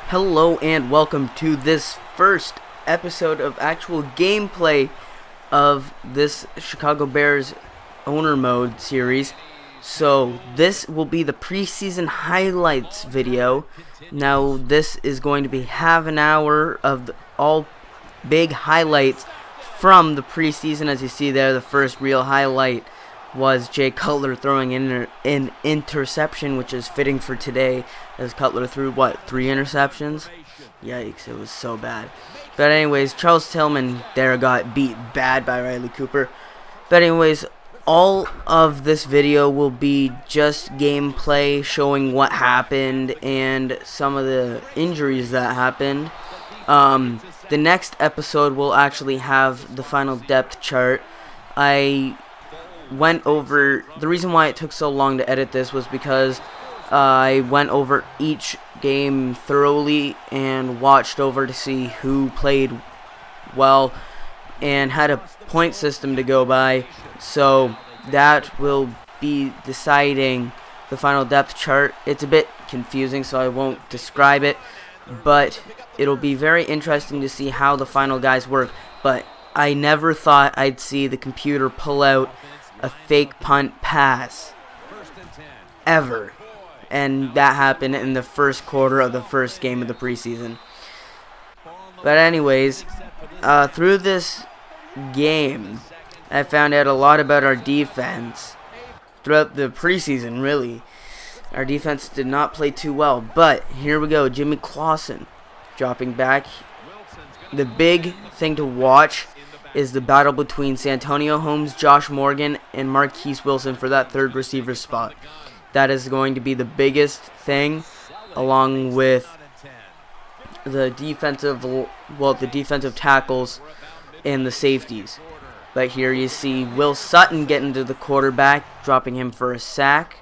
Hello and welcome to this first episode of actual gameplay of this Chicago Bears owner mode series. So this will be the preseason highlights video. Now this is going to be half an hour of all big highlights from the preseason. As you see there, the first real highlight was Jay Cutler throwing an interception, which is fitting for today, as Cutler threw, 3 interceptions? Yikes, it was so bad. But anyways, Charles Tillman there got beat bad by Riley Cooper. But anyways, all of this video will be just gameplay showing what happened and some of the injuries that happened. The next episode will actually have the final depth chart. I went over, the reason why it took so long to edit this was because I went over each game thoroughly and watched over to see who played well and had a point system to go by. So that will be deciding the final depth chart. It's a bit confusing, so I won't describe it, but it'll be very interesting to see how the final guys work. But I never thought I'd see the computer pull out a fake punt pass ever, and that happened in the first quarter of the first game of the preseason. But anyways, through this game I found out a lot about our defense. Throughout the preseason, really, our defense did not play too well, but here we go. Jimmy Clausen dropping back. The big thing to watch is the battle between Santonio Holmes, Josh Morgan, and Marquise Wilson for that third receiver spot. That is going to be the biggest thing, along with the defensive tackles and the safeties. But here you see Will Sutton getting to the quarterback, dropping him for a sack.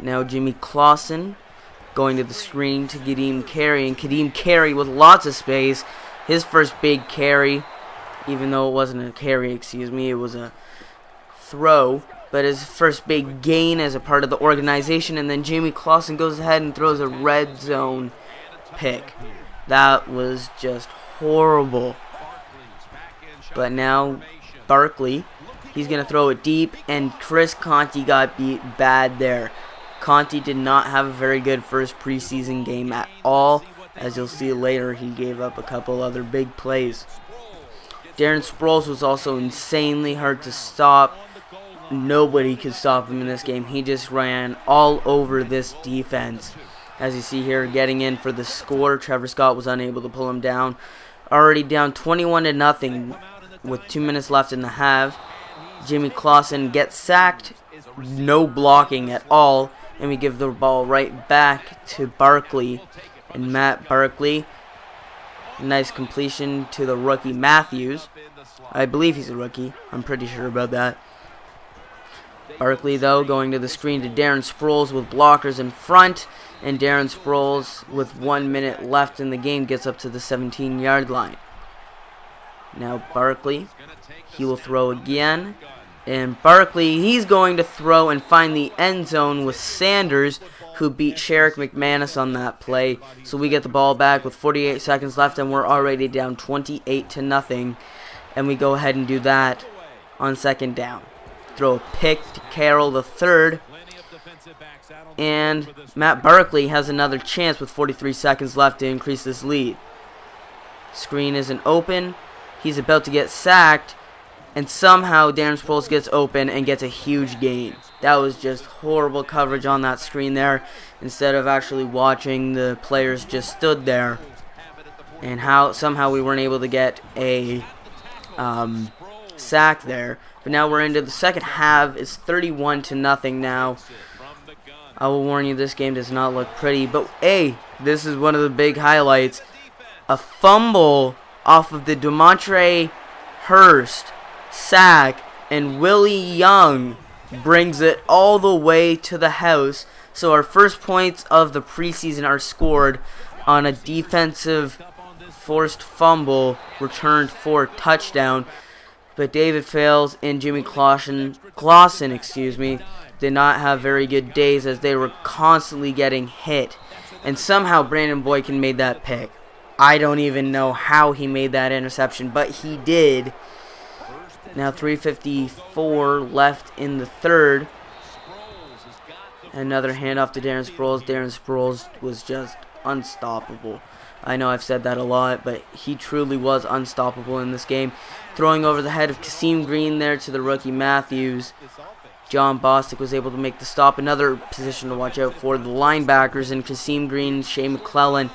Now Jimmy Clausen going to the screen to Kadeem Carey, and Kadeem Carey with lots of space. His first big carry, even though it wasn't a carry, it was a throw, but his first big gain as a part of the organization. And then Jimmy Clausen goes ahead and throws a red zone pick. That was just horrible. But now Barkley, he's going to throw it deep, and Chris Conte got beat bad there. Conte did not have a very good first preseason game at all. As you'll see later, he gave up a couple other big plays. Darren Sproles was also insanely hard to stop. Nobody could stop him in this game. He just ran all over this defense. As you see here, getting in for the score. Trevor Scott was unable to pull him down. Already down 21-0 with 2 minutes left in the half. Jimmy Clausen gets sacked. No blocking at all. And we give the ball right back to Barkley. And Matt Barkley, nice completion to the rookie Matthews. I believe he's a rookie. I'm pretty sure about that. Barkley, though, going to the screen to Darren Sproles with blockers in front. And Darren Sproles, with 1 minute left in the game, gets up to the 17-yard line. Now Barkley, he will throw again. And Barkley, he's going to throw and find the end zone with Sanders, who beat Sherrick McManus on that play. So we get the ball back with 48 seconds left, and we're already down 28-0. And we go ahead and do that on second down. Throw a pick to Carroll the third. And Matt Barkley has another chance with 43 seconds left to increase this lead. Screen isn't open. He's about to get sacked. And somehow Darren Sproles gets open and gets a huge gain. That was just horrible coverage on that screen there. Instead of actually watching, the players just stood there. And somehow we weren't able to get a sack there. But now we're into the second half. It's 31-0 now. I will warn you, this game does not look pretty. But hey, this is one of the big highlights. A fumble off of the Demontre Hurst sack, and Willie Young brings it all the way to the house. So our first points of the preseason are scored on a defensive forced fumble returned for touchdown. But David Fales and Jimmy Clausen, did not have very good days, as they were constantly getting hit. and somehow Brandon Boykin made that pick. I don't even know how he made that interception, but he did. Now 3:54 left in the third. Another handoff to Darren Sproles. Darren Sproles was just unstoppable. I know I've said that a lot, but he truly was unstoppable in this game. Throwing over the head of Kasim Green there to the rookie Matthews. John Bostic was able to make the stop. Another position to watch out for. The linebackers in Kasim Green, Shea McClellan,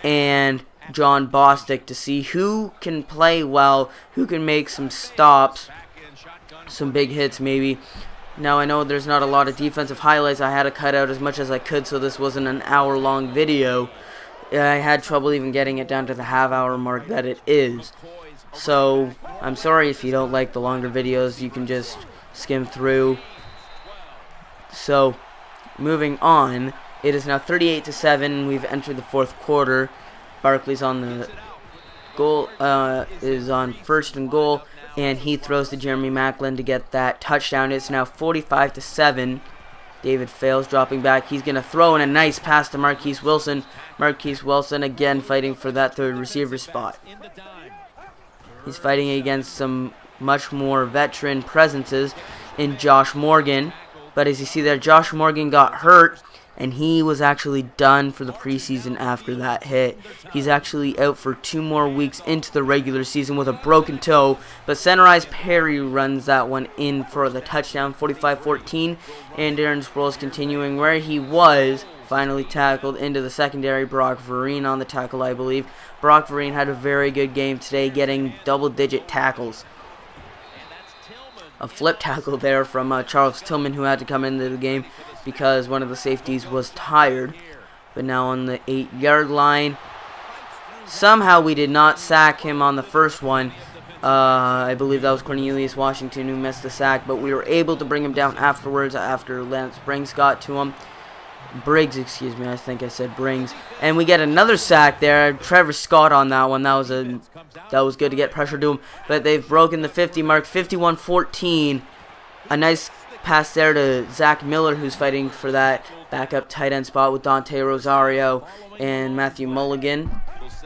and John Bostic to see who can play well, who can make some stops, some big hits maybe. Now I know there's not a lot of defensive highlights. I had to cut out as much as I could so this wasn't an hour-long video. I had trouble even getting it down to the half-hour mark that it is. So I'm sorry if you don't like the longer videos. You can just skim through. So moving on, it is now 38-7. We've entered the fourth quarter. Barkley's on the goal, is on first and goal, and he throws to Jeremy Macklin to get that touchdown. It's now 45-7. David fails, dropping back. He's going to throw in a nice pass to Marquise Wilson. Marquise Wilson again fighting for that third receiver spot. He's fighting against some much more veteran presences in Josh Morgan. But as you see there, Josh Morgan got hurt, and he was actually done for the preseason after that hit. He's actually out for 2 more weeks into the regular season with a broken toe. But Centerize Perry runs that one in for the touchdown, 45-14. And Darren Sproles continuing where he was, finally tackled into the secondary. Brock Vereen on the tackle, I believe. Brock Vereen had a very good game today, getting double-digit tackles. A flip tackle there from Charles Tillman, who had to come into the game because one of the safeties was tired. But now on the 8-yard line, somehow we did not sack him on the first one. I believe that was Cornelius Washington who missed the sack, but we were able to bring him down afterwards after Lance Briggs got to him. Excuse me, I think I said Briggs. And we get another sack there. Trevor Scott on that one. That was good to get pressure to him. But they've broken the 50 mark, 51-14. A nice pass there to Zach Miller, who's fighting for that backup tight end spot with Dante Rosario and Matthew Mulligan.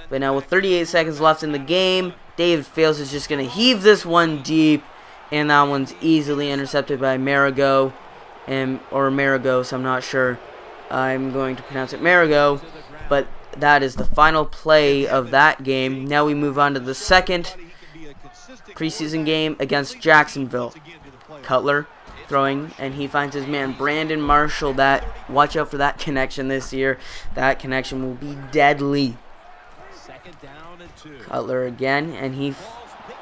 But now with 38 seconds left in the game, David Fales is just going to heave this one deep. And that one's easily intercepted by Marigo. Or Maragos, I'm not sure. I'm going to pronounce it Marigo, but that is the final play of that game. Now we move on to the second preseason game against Jacksonville. Cutler throwing, and he finds his man Brandon Marshall. Watch out for that connection this year. That connection will be deadly. Cutler again, and he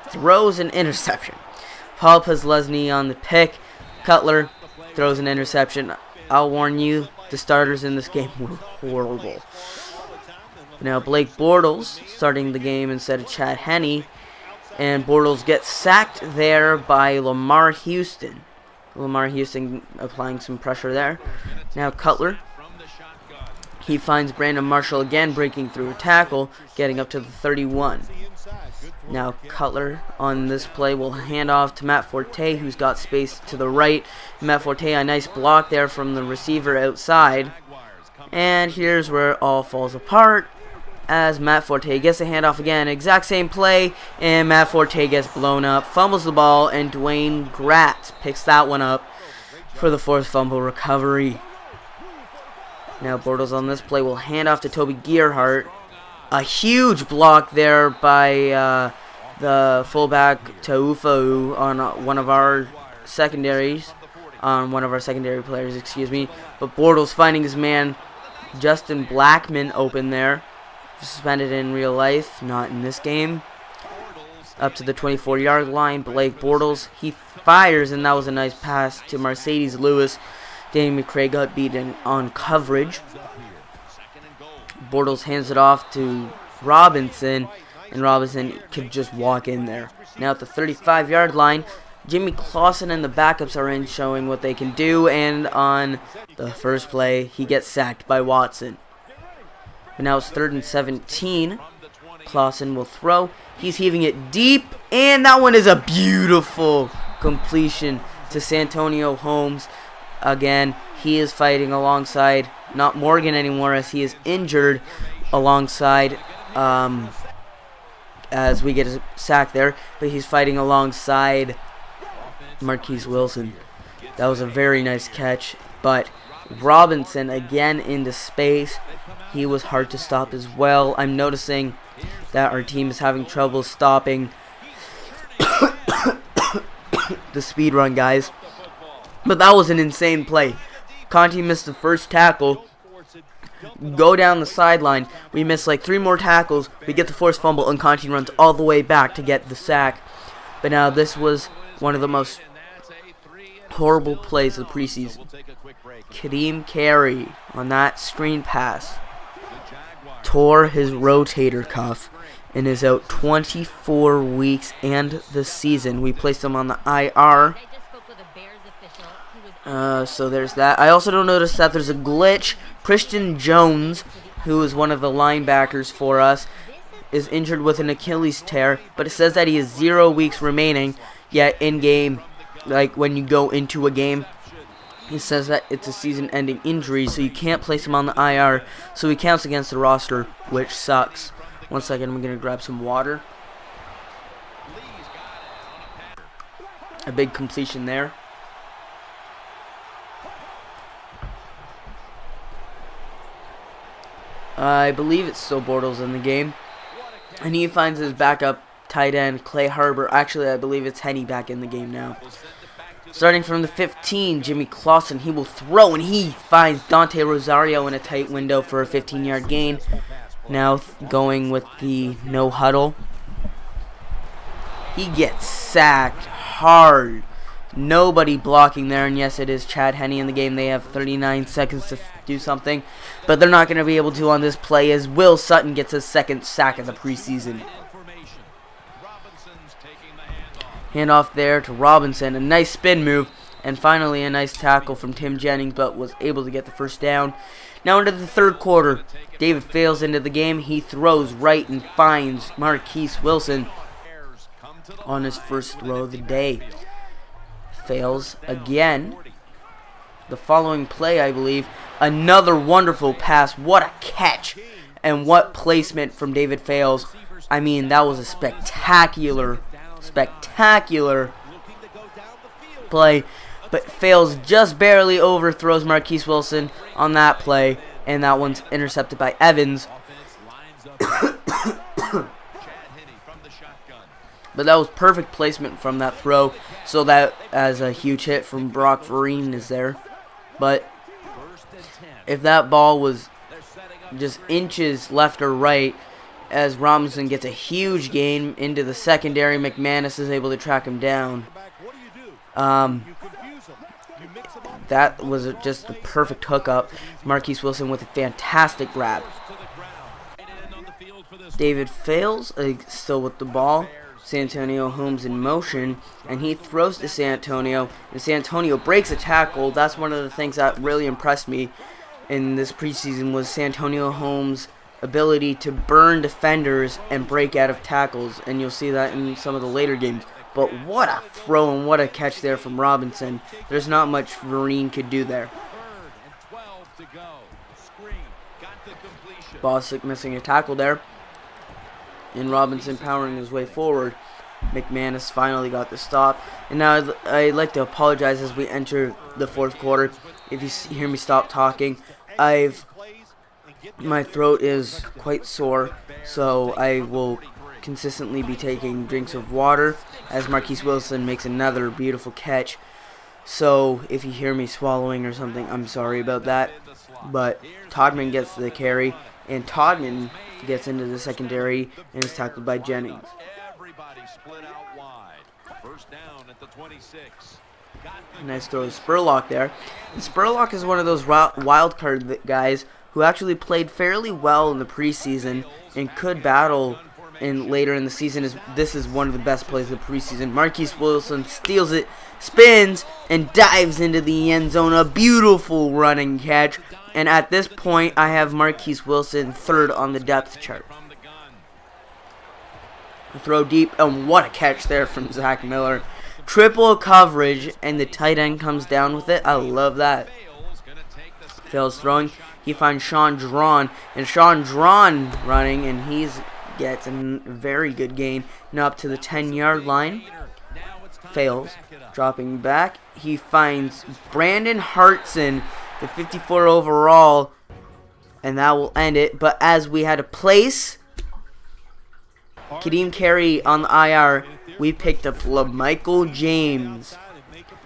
throws an interception. Paul Pazlesny on the pick. Cutler throws an interception. I'll warn you, the starters in this game were horrible. Now Blake Bortles starting the game instead of Chad Henne. And Bortles gets sacked there by Lamar Houston. Lamar Houston applying some pressure there. Now Cutler. He finds Brandon Marshall again breaking through a tackle, getting up to the 31. Now Cutler on this play will hand off to Matt Forte, who's got space to the right. Matt Forte, a nice block there from the receiver outside. And here's where it all falls apart as Matt Forte gets the handoff again. Exact same play, and Matt Forte gets blown up, fumbles the ball, and Dwayne Gratz picks that one up for the 4th fumble recovery. Now Bortles on this play will hand off to Toby Gearhart. A huge block there by the fullback Taufa'u on one of our secondaries, players, excuse me. But Bortles finding his man Justin Blackman open there. Suspended in real life, not in this game. Up to the 24-yard line, Blake Bortles, he fires, and that was a nice pass to Mercedes Lewis. Danny McCray got beaten on coverage. Bortles hands it off to Robinson, and Robinson could just walk in there. Now at the 35-yard line, Jimmy Clausen and the backups are in, showing what they can do, and on the first play, he gets sacked by Watson. But now it's 3rd and 17. Clausen will throw. He's heaving it deep, and that one is a beautiful completion to Santonio Holmes. Again, he is fighting alongside not Morgan anymore, as he is injured alongside, as we get a sack there, but he's fighting alongside Marquise Wilson. That was a very nice catch, but Robinson again into space. He was hard to stop as well. I'm noticing that our team is having trouble stopping the speed run guys. But that was an insane play. Conti missed the first tackle. Go down the sideline. We miss like 3 more tackles. We get the forced fumble, and Conti runs all the way back to get the sack. But now this was one of the most horrible plays of the preseason. Kadeem Carey on that screen pass tore his rotator cuff and is out 24 weeks and the season. We placed him on the IR. So there's that. I also don't notice that there's a glitch. Christian Jones, who is one of the linebackers for us, is injured with an Achilles tear, but it says that he has 0 weeks remaining. Yet in game, like when you go into a game, it says that it's a season-ending injury, so you can't place him on the IR, so he counts against the roster, which sucks. 1 second, I'm going to grab some water. A big completion there. I believe it's still Bortles in the game. And he finds his backup tight end, Clay Harbor. Actually, I believe it's Henny back in the game now. Starting from the 15, Jimmy Clausen, he will throw, and he finds Dante Rosario in a tight window for a 15-yard gain. Now going with the no huddle. He gets sacked hard. Nobody blocking there, and yes, it is Chad Henne in the game. They have 39 seconds to do something, but they're not going to be able to on this play as Will Sutton gets his second sack of the preseason. Handoff there to Robinson, a nice spin move, and finally a nice tackle from Tim Jennings, but was able to get the first down. Now into the third quarter, David Fales into the game. He throws right and finds Marquise Wilson on his first throw of the day. Fales again. The following play, I believe, another wonderful pass. What a catch, and what placement from David Fales. I mean, that was a spectacular play, but Fales just barely overthrows Marquise Wilson on that play, and that one's intercepted by Evans. But that was perfect placement from that throw, so that as a huge hit from Brock Vereen is there. But if that ball was just inches left or right, as Robinson gets a huge gain into the secondary, McManus is able to track him down. That was just the perfect hookup. Marquise Wilson with a fantastic grab. David Fales still with the ball. San Antonio Holmes in motion, and he throws to San Antonio, and San Antonio breaks a tackle. That's one of the things that really impressed me in this preseason, was San Antonio Holmes' ability to burn defenders and break out of tackles, and you'll see that in some of the later games. But what a throw and what a catch there from Robinson. There's not much Vereen could do there. Bostic missing a tackle there, and Robinson powering his way forward. McManus finally got the stop. And now I'd like to apologize as we enter the fourth quarter. If you hear me stop talking, my throat is quite sore, so I will consistently be taking drinks of water as Marquise Wilson makes another beautiful catch. So if you hear me swallowing or something, I'm sorry about that. But Todman gets the carry, and Todman gets into the secondary and is tackled by Jennings. Nice throw to Spurlock there. And Spurlock is one of those wild card guys who actually played fairly well in the preseason and could battle later in the season. This is one of the best plays of the preseason. Marquise Wilson steals it, spins, and dives into the end zone. A beautiful running catch. And at this point, I have Marquise Wilson third on the depth chart. A throw deep, and what a catch there from Zach Miller. Triple coverage, and the tight end comes down with it. I love that. Fales throwing. He finds Sean Drawn, and Sean Drawn running, and he's gets a very good gain. Now up to the 10-yard line. Fails. Dropping back. He finds Brandon Hartson, the 54 overall, and that will end it. But as we had to place Kadeem Carey on the IR, we picked up LaMichael James.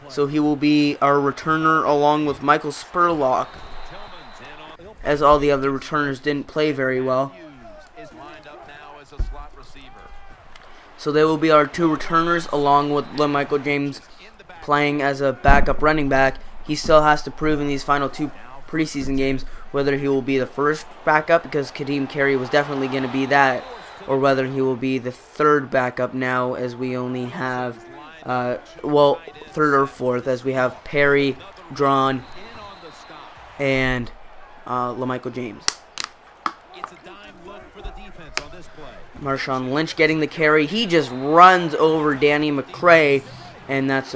So he will be our returner along with Michael Spurlock, as all the other returners didn't play very well. So they will be our two returners along with LaMichael James playing as a backup running back. He still has to prove in these final two preseason games whether he will be the first backup, because Kadeem Carey was definitely going to be that, or whether he will be the third backup now, as we only have, third or fourth, as we have Perry, Drawn, and LaMichael James. Marshawn Lynch getting the carry. He just runs over Danny McCray, and that's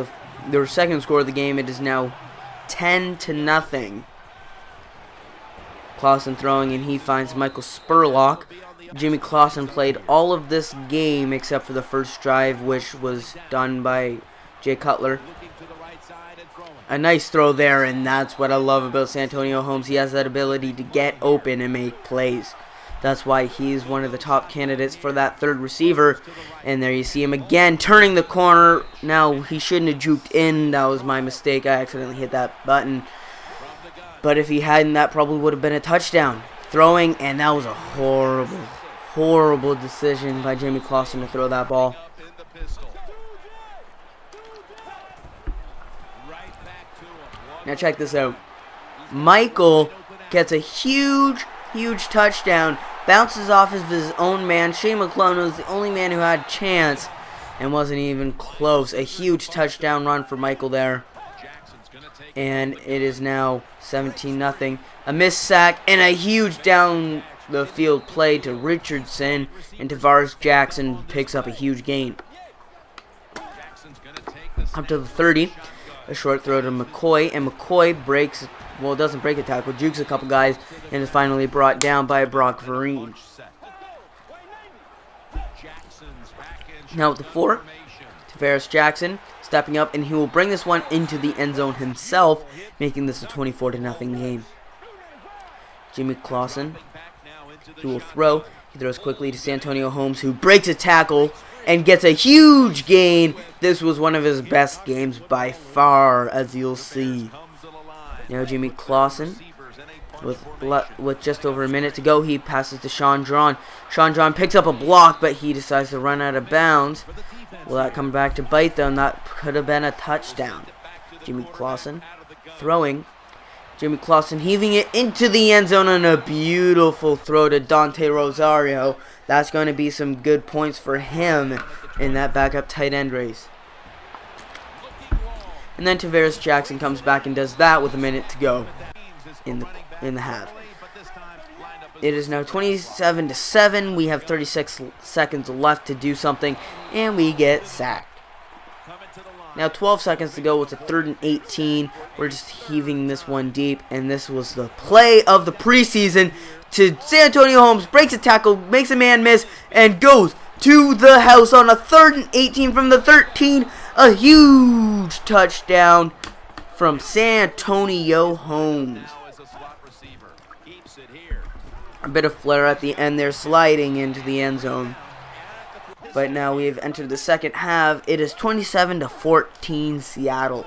their second score of the game. It is now 10-0. Clausen throwing, and he finds Michael Spurlock. Jimmy Clausen played all of this game except for the first drive, which was done by Jay Cutler. A nice throw there, and that's what I love about Santonio Holmes. He has that ability to get open and make plays. That's why he's one of the top candidates for that third receiver. And there you see him again, turning the corner. Now, he shouldn't have juked in. That was my mistake. I accidentally hit that button. But if he hadn't, that probably would have been a touchdown. Throwing, and that was a horrible, horrible decision by Jimmy Clausen to throw that ball. Now check this out. Michael gets a huge touchdown, bounces off of his own man. Shane McClellan was the only man who had a chance and wasn't even close. A huge touchdown run for Michael there. And it is now 17-0. A missed sack and a huge down the field play to Richardson, and Tavares Jackson picks up a huge gain. Up to the 30. A short throw to McCoy, and McCoy breaks, well, doesn't break a tackle, jukes a couple guys, and is finally brought down by Brock Vereen. Now with the 4, Tavares Jackson stepping up, and he will bring this one into the end zone himself, making this a 24-0 game. Jimmy Clausen, who will throw. He throws quickly to Santonio Holmes, who breaks a tackle and gets a huge gain. This was one of his best games by far, as you'll see. Now Jimmy Clausen, with just over a minute to go, he passes to Sean Drawn. Sean Drawn picks up a block, but he decides to run out of bounds. Will that come back to bite them? That could have been a touchdown. Jimmy Clausen throwing. Jimmy Clausen heaving it into the end zone, and a beautiful throw to Dante Rosario. That's going to be some good points for him in that backup tight end race. And then Tavares Jackson comes back and does that with a minute to go in the half. It is now 27-7. We have 36 seconds left to do something, and we get sacked. Now 12 seconds to go. It's a 3rd and 18. We're just heaving this one deep, and this was the play of the preseason. To Santonio Holmes, breaks a tackle, makes a man miss, and goes to the house on a 3rd and 18 from the 13. A huge touchdown from Santonio Holmes. A bit of flare at the end there, sliding into the end zone. But now we have entered the second half. It is 27-14 Seattle.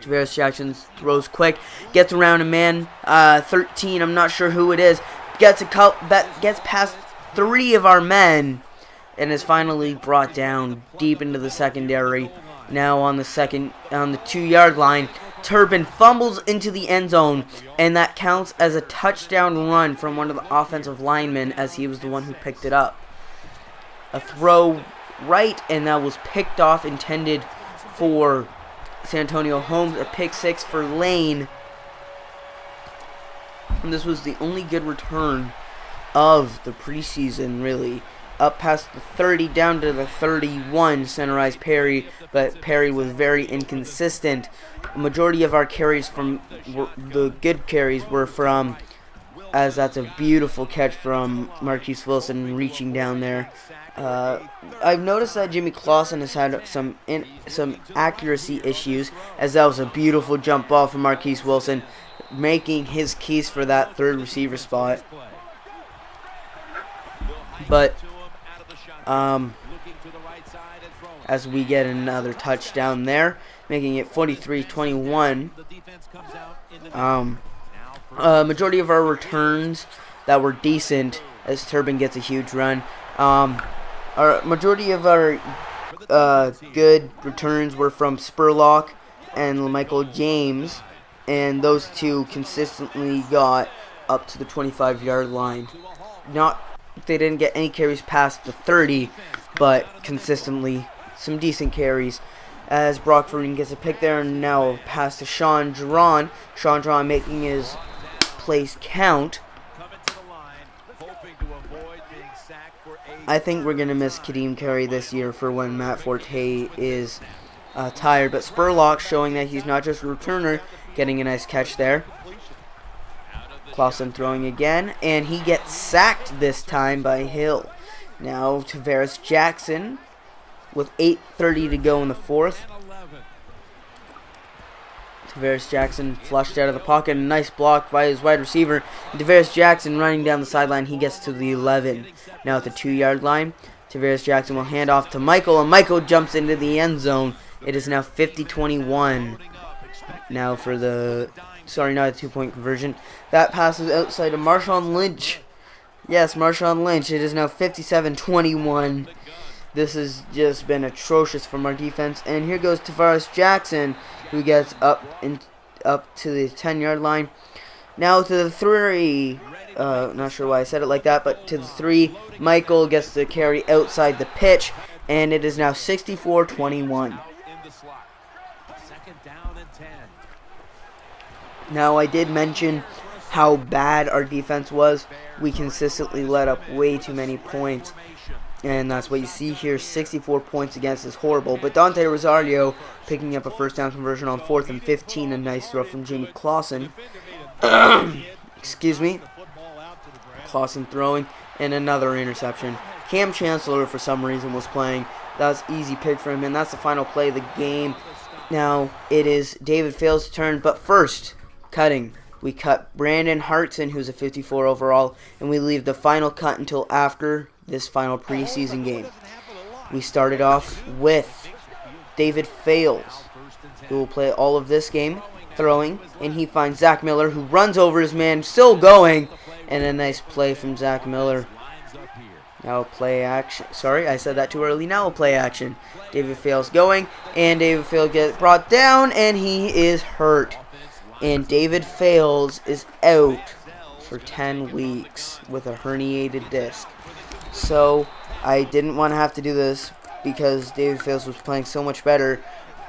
Tavares Jackson throws quick, gets around a man, 13. I'm not sure who it is. Gets past 3 of our men, and is finally brought down deep into the secondary. Now on the 2-yard line, Turpin fumbles into the end zone, and that counts as a touchdown run from one of the offensive linemen, as he was the one who picked it up. A throw right, and that was picked off, intended for Santonio Holmes. A pick 6 for Lane. And this was the only good return of the preseason, really. up past the 30, down to the 31, centerized Perry, but Perry was very inconsistent. The majority of our carries the good carries were from, as that's a beautiful catch from Marquise Wilson reaching down there. I've noticed that Jimmy Clausen has had some accuracy issues, as that was a beautiful jump ball from Marquise Wilson, making his keys for that third receiver spot. But as we get another touchdown there, making it 43-21. Majority of our returns that were decent, as Turbin gets a huge run. Our majority of our good returns were from Spurlock and Michael James, and those two consistently got up to the 25-yard line. They didn't get any carries past the 30, but consistently some decent carries. As Brock Vereen gets a pick there, and now pass to Sean Drawn. Sean Drawn making his plays count. I think we're going to miss Kadeem Carey this year for when Matt Forte is tired. But Spurlock showing that he's not just a returner, getting a nice catch there. Clausen throwing again, and he gets sacked this time by Hill. Now Tavares Jackson with 8:30 to go in the fourth. Tavares Jackson flushed out of the pocket. A nice block by his wide receiver. Tavares Jackson running down the sideline. He gets to the 11. Now at the 2-yard line, Tavares Jackson will hand off to Michael, and Michael jumps into the end zone. It is now 50-21. Now for the... Sorry, not a two-point conversion. That passes outside of Marshawn Lynch. Yes, Marshawn Lynch. It is now 57-21. This has just been atrocious from our defense. And here goes Tavares Jackson, who gets up to the 10-yard line. Now to the 3. Not sure why I said it like that, but to the 3. Michael gets the carry outside the pitch, and it is now 64-21. Now, I did mention how bad our defense was. We consistently let up way too many points. And that's what you see here. 64 points against is horrible. But Dante Rosario picking up a first down conversion on 4th and 15. A nice throw from Jimmy Clausen. Excuse me. Clausen throwing. And another interception. Cam Chancellor, for some reason, was playing. That's easy pick for him. And that's the final play of the game. Now, it is David Fales' turn. But first, cutting. We cut Brandon Hartson, who's a 54 overall. And we leave the final cut until after this final preseason game. We started off with David Fales, who will play all of this game, throwing, and he finds Zach Miller, who runs over his man, still going, and a nice play from Zach Miller. Now play action. Sorry, I said that too early. Now play action. David Fales going, and David Fales gets brought down, and he is hurt. And David Fales is out for 10 weeks with a herniated disc. So, I didn't want to have to do this because David Fales was playing so much better.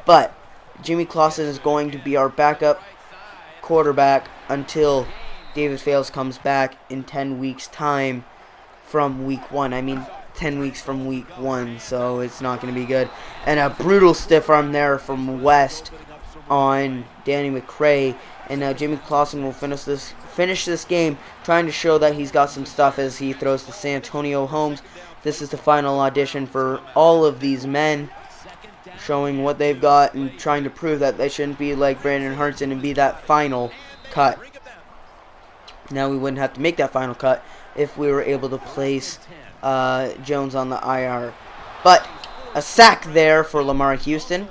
But, Jimmy Clausen is going to be our backup quarterback until David Fales comes back in 10 weeks' time from week 1. I mean, 10 weeks from week 1, so it's not going to be good. And a brutal stiff arm there from West on Danny McCray. And now Jimmy Clausen will finish this game, trying to show that he's got some stuff as he throws to Santonio Holmes. This is the final audition for all of these men, showing what they've got and trying to prove that they shouldn't be like Brandon Hartson and be that final cut. Now we wouldn't have to make that final cut if we were able to place Jones on the IR. But a sack there for Lamar Houston.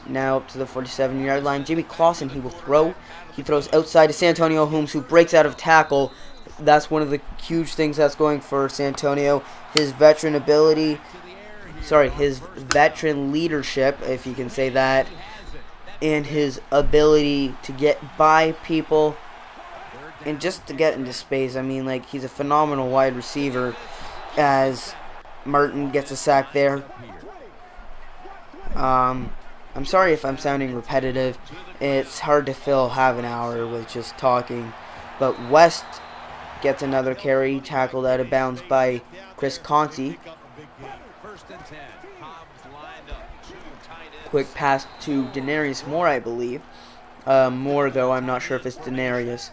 Now up to the 47-yard line. Jimmy Clausen, he will throw. He throws outside to Santonio Holmes, who breaks out of tackle. That's one of the huge things that's going for Santonio. His veteran ability, his veteran leadership, if you can say that, and his ability to get by people and just to get into space. I mean, like, he's a phenomenal wide receiver as Martin gets a sack there. I'm sorry if I'm sounding repetitive. It's hard to fill half an hour with just talking. But West gets another carry, tackled out of bounds by Chris Conti. Quick pass to Denarius Moore, I believe. Moore, though, I'm not sure if it's Denarius.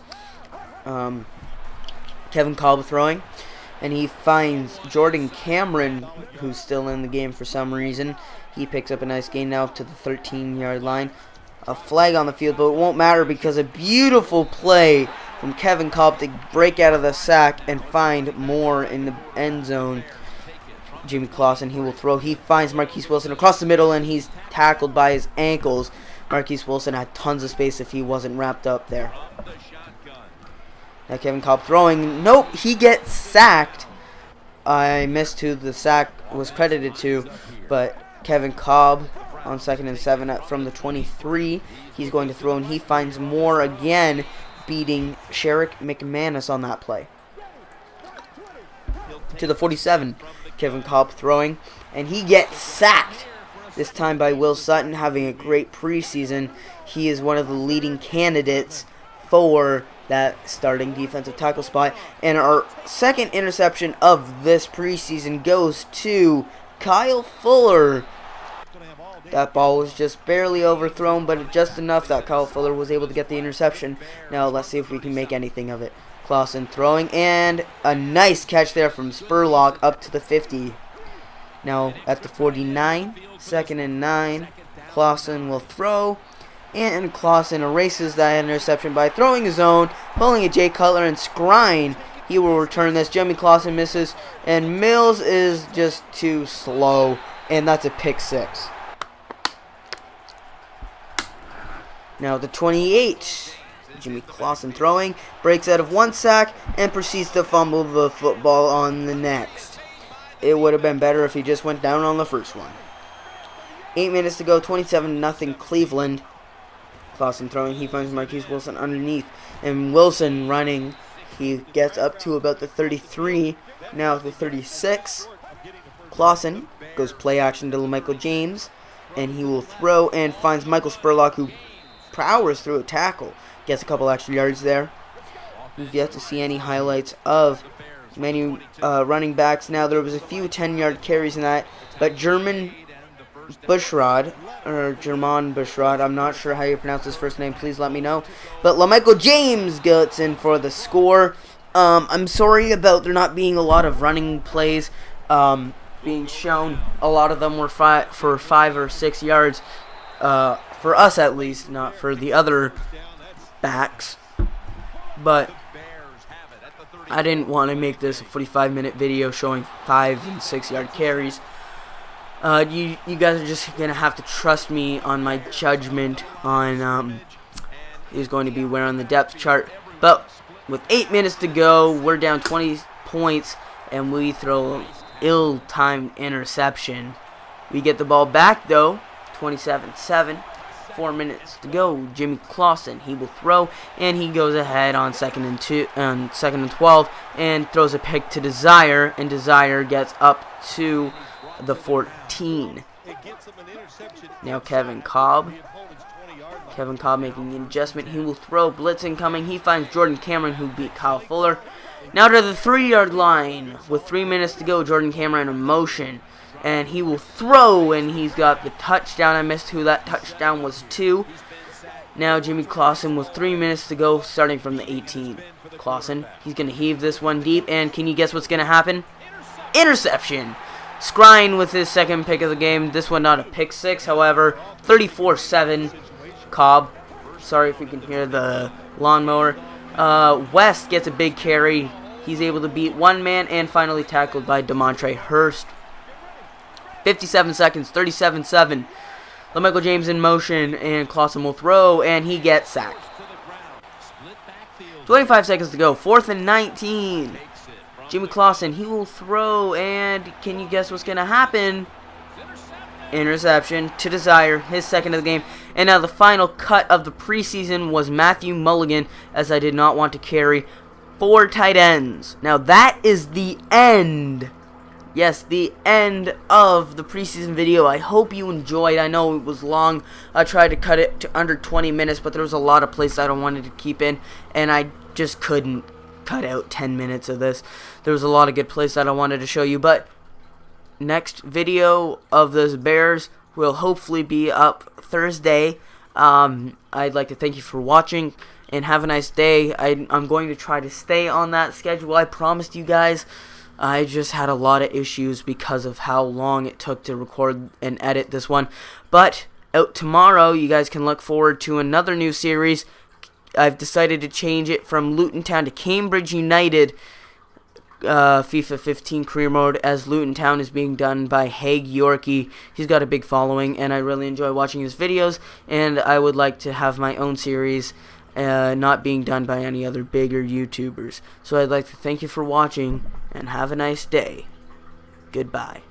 Kevin Kolb throwing, and he finds Jordan Cameron, who's still in the game for some reason. He picks up a nice gain now to the 13-yard line. A flag on the field, but it won't matter because a beautiful play from Kevin Kolb to break out of the sack and find Moore in the end zone. Jimmy Clausen, he will throw. He finds Marquise Wilson across the middle, and he's tackled by his ankles. Marquise Wilson had tons of space if he wasn't wrapped up there. Now Kevin Kolb throwing. Nope, he gets sacked. I missed who the sack was credited to, but Kevin Kolb on 2nd and 7 from the 23. He's going to throw, and he finds Moore again, beating Sherrick McManus on that play. To the 47, Kevin Kolb throwing, and he gets sacked. This time by Will Sutton, having a great preseason. He is one of the leading candidates for that starting defensive tackle spot. And our second interception of this preseason goes to Kyle Fuller. That ball was just barely overthrown, but just enough that Kyle Fuller was able to get the interception. Now let's see if we can make anything of it. Clausen throwing, and a nice catch there from Spurlock up to the 50. Now at the 49, 2nd and 9, Clausen will throw, and Clausen erases that interception by throwing his own, pulling a Jay Cutler, and Skrine. He will return this. Jimmy Clausen misses, and Mills is just too slow, and that's a pick 6. Now the 28. Jimmy Clausen throwing, breaks out of one sack, and proceeds to fumble the football on the next. It would have been better if he just went down on the first one. 8 minutes to go, 27-0 Cleveland. Clausen throwing, he finds Marquise Wilson underneath, and Wilson running. He gets up to about the 33, now the 36. Clausen goes play action to LaMichael James, and he will throw and finds Michael Spurlock, who powers through a tackle. Gets a couple extra yards there. We've yet to see any highlights of many running backs. Now, there was a few 10-yard carries in that, but German Bushrod, I'm not sure how you pronounce his first name, please let me know. But LaMichael James gets in for the score. I'm sorry about there not being a lot of running plays being shown. A lot of them were for 5 or 6 yards, for us at least, not for the other backs. But I didn't want to make this a 45-minute video showing 5 and 6 yard carries. You guys are just gonna have to trust me on my judgment on who's going to be where on the depth chart. But with 8 minutes to go, we're down 20 points, and we throw an ill-timed interception. We get the ball back though, 27-7. 4 minutes to go. Jimmy Clausen, he will throw, and he goes ahead on 2nd and 12, and throws a pick to Desire, and Desire gets up to the 14. Now Kevin Kolb making an adjustment. He will throw, blitz incoming. He finds Jordan Cameron, who beat Kyle Fuller. Now to the 3-yard line with 3 minutes to go. Jordan Cameron in motion, and he will throw, and he's got the touchdown. I missed who that touchdown was to. Now Jimmy Clausen with 3 minutes to go, starting from the 18. Clausen, he's going to heave this one deep, and can you guess what's going to happen? Interception. Skrine with his second pick of the game. This one not a pick 6, however. 34-7. Cobb. Sorry if you can hear the lawnmower. West gets a big carry. He's able to beat one man, and finally tackled by DeMontre Hurst. 57 seconds, 37-7. LaMichael James in motion, and Clausen will throw, and he gets sacked. 25 seconds to go, 4th and 19. Jimmy Clausen, he will throw, and can you guess what's going to happen? Interception to Desire, his second of the game. And now the final cut of the preseason was Matthew Mulligan, as I did not want to carry 4 tight ends. Now that is the end. Yes, the end of the preseason video. I hope you enjoyed. I know it was long. I tried to cut it to under 20 minutes, but there was a lot of plays I wanted to keep in, and I just couldn't cut out 10 minutes of this. There was a lot of good plays that I wanted to show you, but next video of those Bears will hopefully be up Thursday. I'd like to thank you for watching and have a nice day. I'm going to try to stay on that schedule. I promised you guys. I just had a lot of issues because of how long it took to record and edit this one. But out tomorrow, you guys can look forward to another new series. I've decided to change it from Luton Town to Cambridge United FIFA 15 career mode, as Luton Town is being done by Haig Yorkie. He's got a big following, and I really enjoy watching his videos, and I would like to have my own series not being done by any other bigger YouTubers. So I'd like to thank you for watching, and have a nice day. Goodbye.